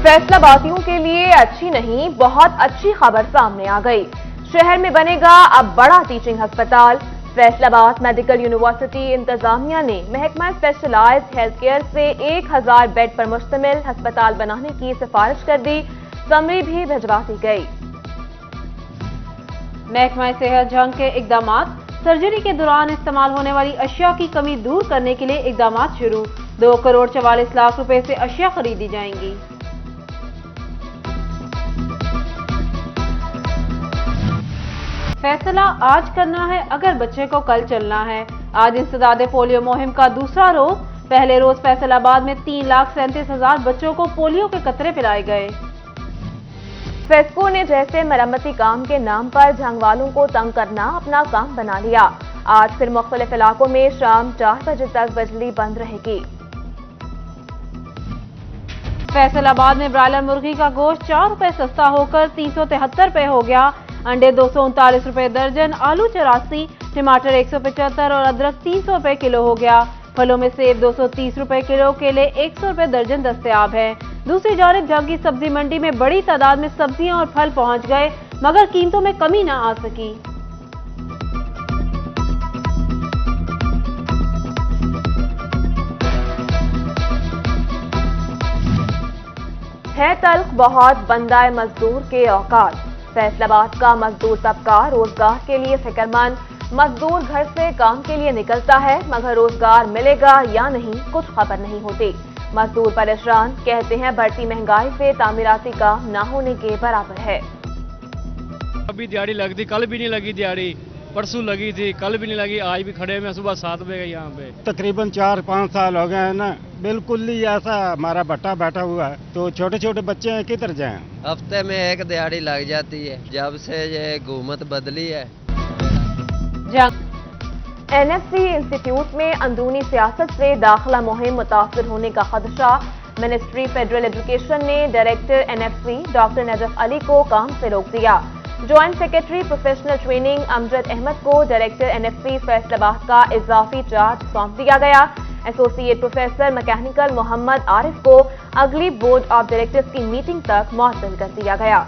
फैसलाबादियों के लिए अच्छी नहीं बहुत अच्छी खबर सामने आ गई। शहर में बनेगा अब बड़ा टीचिंग अस्पताल। फैसलाबाद मेडिकल यूनिवर्सिटी इंतजामिया ने महकमा स्पेशलाइज्ड हेल्थ केयर से 1000 बेड पर मुश्तमिल अस्पताल बनाने की सिफारिश कर दी। समरी भी भिजवा दी गई। महकमा सेहत जंग के इकदामात। सर्जरी के दौरान इस्तेमाल होने वाली अशिया की कमी दूर करने के लिए इकदामात शुरू। 2 करोड़ 44 लाख रुपए से अशिया खरीदी जाएंगी। फैसला आज करना है अगर बच्चे को कल चलना है। आज इंसदादे पोलियो मुहिम का दूसरा रोज। पहले रोज फैसलाबाद में 3,37,000 बच्चों को पोलियो के कतरे पिलाए गए। फेस्को ने जैसे मरम्मती काम के नाम पर जंग वालों को तंग करना अपना काम बना लिया। आज फिर मुख्तलिफ इलाकों में शाम 4 बजे तक बिजली बंद रहेगी। फैसलाबाद में ब्रायलर मुर्गी का गोश्त 4 रुपए सस्ता होकर 373 रुपए हो गया। अंडे 239 रुपए दर्जन, आलू 84, टमाटर 175 और अदरक 300 रुपए किलो हो गया। फलों में सेब 230 रुपए किलो, केले 100 रुपए दर्जन दस्तयाब है। दूसरी जानिब जंग की सब्जी मंडी में बड़ी तादाद में सब्जियां और फल पहुंच गए, मगर कीमतों में कमी न आ सकी। है तल्ख बहुत बंदाए मजदूर के औकात। फैसलाबाद का मजदूर तबका रोजगार के लिए फिक्रमंद। मजदूर घर से काम के लिए निकलता है, मगर रोजगार मिलेगा या नहीं कुछ खबर नहीं होती। मजदूर परेशान, कहते हैं बढ़ती महंगाई से तामीराती काम न होने के बराबर है। अभी दिहाड़ी लगती, कल भी नहीं लगी दिहाड़ी, परसों लगी थी, कल भी नहीं लगी, आज भी खड़े में सुबह 7 बजे यहाँ पे। तकरीबन 4-5 साल हो गए हैं ना, बिल्कुल ही ऐसा हमारा भट्टा बैठा हुआ है, तो छोटे छोटे बच्चे हैं किधर जाएं। हफ्ते में एक दिहाड़ी लग जाती है जब से ये हुकूमत बदली है। NFC इंस्टीट्यूट में अंदरूनी सियासत से दाखिला मुहिम मुतासिर होने का खदशा। मिनिस्ट्री फेडरल एजुकेशन ने director NFC doctor Najaf Ali को काम से रोक दिया। Joint secretary professional training Amjad Ahmed को डायरेक्टर NFC फैसलाबाद का इजाफी चार्ज सौंप दिया गया। Associate professor mechanical Mohammad Arif को अगली बोर्ड ऑफ डायरेक्टर्स की मीटिंग तक मुअत्तल कर दिया गया।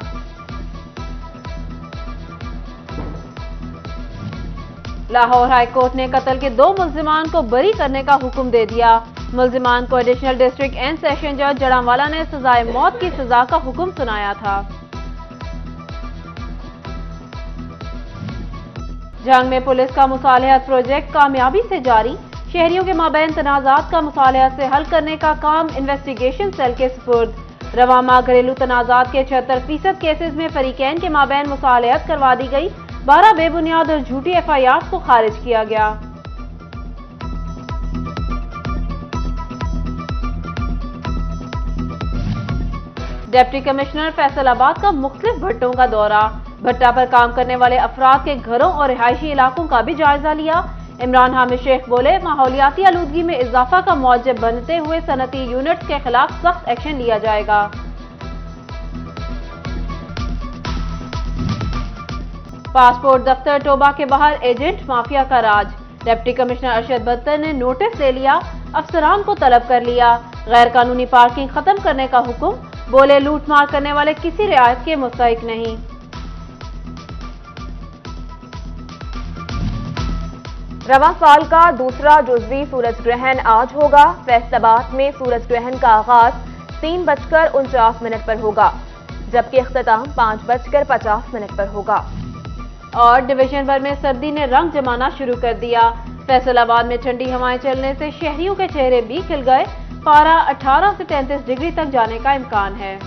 लाहौर हाई कोर्ट ने कत्ल के 2 मुल्जिमान को बरी करने का हुक्म दे दिया। मुल्जिमान को एडिशनल डिस्ट्रिक्ट एंड सेशन जज जड़ांवाला ने सजाए मौत की सजा का हुक्म सुनाया था। जंग में पुलिस का मुसालहत प्रोजेक्ट कामयाबी से जारी। शहरियों के माबैन तनाजात का मुसालहत से हल करने का काम इन्वेस्टिगेशन सेल के सुपुर्द। रवा माह घरेलू तनाजात के 76% केसेज में फरीकैन के माबैन मुसालहत करवा दी गई। 12 बेबुनियाद और झूठी FIR को खारिज किया गया। डिप्टी कमिश्नर फैसलाबाद का मुख्तलिफ भट्टों का दौरा। भट्टा पर काम करने वाले अफराद के घरों और रिहायशी इलाकों का भी जायजा लिया। इमरान हामिद शेख बोले, माहौलियाती आलूदगी में इजाफा का मौजब बनते हुए सनती यूनिट्स के खिलाफ सख्त एक्शन लिया जाएगा। पासपोर्ट दफ्तर टोबा के बाहर एजेंट माफिया का राज। डिप्टी कमिश्नर अरशद बत्तर ने नोटिस ले लिया, अफसरान को तलब कर लिया। गैर कानूनी पार्किंग खत्म करने का हुक्म। बोले, लूट मार करने वाले किसी रियायत के मुस्तहिक नहीं। रवां साल का दूसरा जुज़वी सूरज ग्रहण आज होगा। फैसलाबाद में सूरज ग्रहण का आगाज 3:49 पर होगा, जबकि इख्तिताम 5:50 पर होगा। और डिवीजन भर में सर्दी ने रंग जमाना शुरू कर दिया। फैसलाबाद में ठंडी हवाएं चलने से शहरियों के चेहरे भी खिल गए। पारा 18 से 33 डिग्री तक जाने का इम्कान है।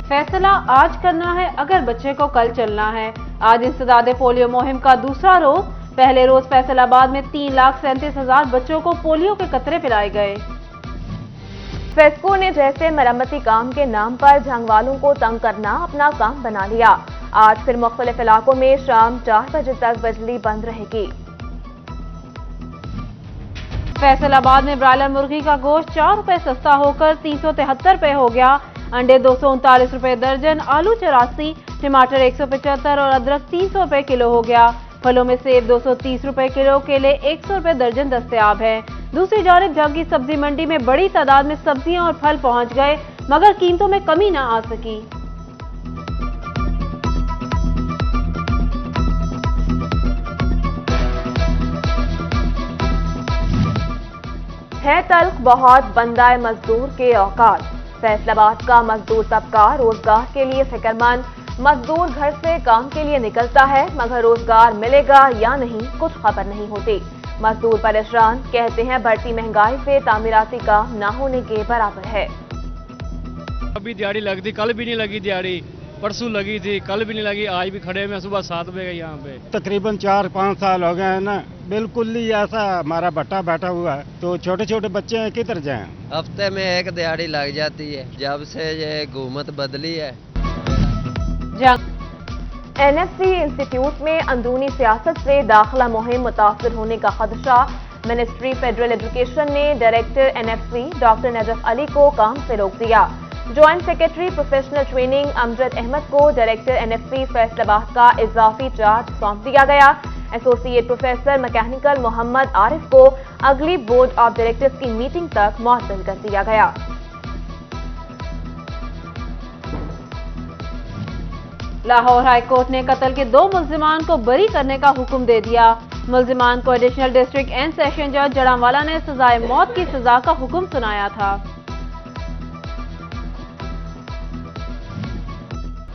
फैसला आज करना है अगर बच्चे को कल चलना है। आज इंसदादे पोलियो मुहिम का दूसरा रोज। पहले रोज फैसलाबाद में 3,37,000 बच्चों को पोलियो के कतरे पिलाए गए। फेस्को ने जैसे मरम्मती काम के नाम पर जंग वालों को तंग करना अपना काम बना लिया। आज फिर मुख्तलिफ इलाकों में शाम 4 बजे तक बिजली बंद रहेगी। फैसलाबाद में ब्रायलर मुर्गी का गोश्त 4 रुपए सस्ता होकर 373 रुपए हो गया। अंडे 239 रुपए दर्जन, आलू 84, टमाटर 175 और अदरक 300 रुपए किलो हो गया। फलों में सेब 230 रुपए किलो, केले 100 रुपए दर्जन दस्तयाब है। दूसरी जानिब जंग की सब्जी मंडी में बड़ी तादाद में सब्जियां और फल पहुंच गए, मगर कीमतों में कमी न आ सकी। है तल्ख बहुत बंदाए मजदूर के औकात। फैसलाबाद का मजदूर तबका रोजगार के लिए फिक्रमंद। मजदूर घर से काम के लिए निकलता है, मगर रोजगार मिलेगा या नहीं कुछ खबर नहीं होती। मजदूर परेशान, कहते हैं बढ़ती महंगाई से तामीराती काम न होने के बराबर है। अभी दिहाड़ी लगती, कल भी नहीं लगी दिहाड़ी, परसों लगी थी, कल भी नहीं लगी, आज भी खड़े में सुबह 7 बजे यहाँ पे। तकरीबन 4-5 साल हो गए हैं ना, बिल्कुल ही ऐसा हमारा भट्टा बैठा हुआ है, तो छोटे छोटे बच्चे हैं किधर जाएं। हफ्ते में एक दिहाड़ी लग जाती है जब से ये हुकूमत बदली है। NFC इंस्टीट्यूट में अंदरूनी सियासत से दाखिला मुहिम मुतासिर होने का खदशा। मिनिस्ट्री फेडरल एजुकेशन ने director NFC doctor Najaf Ali को काम से रोक दिया। Joint secretary professional training Amjad Ahmed को डायरेक्टर NFC फैसलाबाद का इजाफी चार्ज सौंप दिया गया। Associate professor mechanical Mohammad Arif को अगली बोर्ड ऑफ डायरेक्टर्स की मीटिंग तक मुअत्तल कर दिया गया। लाहौर हाई कोर्ट ने कत्ल के 2 मुल्जिमान को बरी करने का हुक्म दे दिया। मुल्जिमान को एडिशनल डिस्ट्रिक्ट एंड सेशन जज जड़ांवाला ने सजाए मौत की सजा का हुक्म सुनाया था।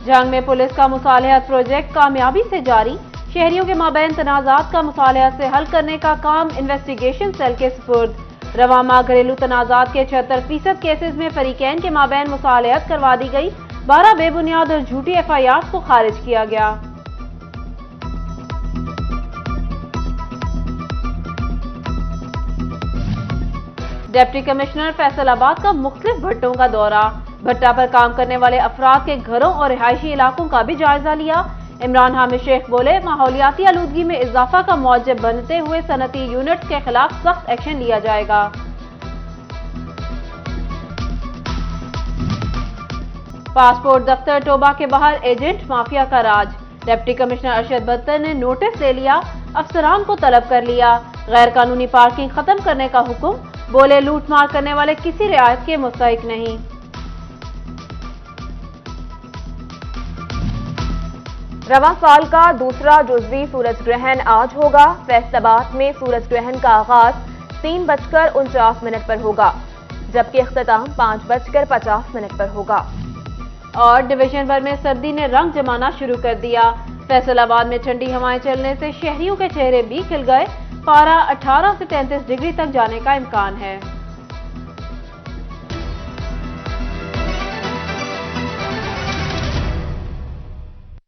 जंग में पुलिस का मुसालहत प्रोजेक्ट कामयाबी से जारी। शहरियों के माबैन तनाजात का मुसालहत से हल करने का काम इन्वेस्टिगेशन सेल के सुपुर्द। रवा माह घरेलू तनाजात के 76% केसेज में फरीकैन के माबैन मुसालहत करवा दी गई। 12 बेबुनियाद और झूठी FIR को खारिज किया गया। डिप्टी कमिश्नर फैसलाबाद का मुख्तलिफ भट्टों का दौरा। भट्टा पर काम करने वाले अफराद के घरों और रिहायशी इलाकों का भी जायजा लिया। इमरान हामिद शेख बोले, माहौलियाती आलूदगी में इजाफा का मौजब बनते हुए सनती यूनिट्स के खिलाफ सख्त एक्शन लिया जाएगा। पासपोर्ट दफ्तर टोबा के बाहर एजेंट माफिया का राज। डिप्टी कमिश्नर अरशद बत्तर ने नोटिस ले लिया, अफसरान को तलब कर लिया। गैर कानूनी पार्किंग खत्म करने का हुक्म। बोले, लूटमार करने वाले किसी रियायत के मुस्तहिक नहीं। रवां साल का दूसरा जुज़वी सूरज ग्रहण आज होगा। फैसलाबाद में सूरज ग्रहण का आगाज 3:49 पर होगा, जबकि इख्तिताम 5:50 पर होगा। और डिवीजन भर में सर्दी ने रंग जमाना शुरू कर दिया। फैसलाबाद में ठंडी हवाएं चलने से शहरियों के चेहरे भी खिल गए। पारा 18 से 33 डिग्री तक जाने का इम्कान है।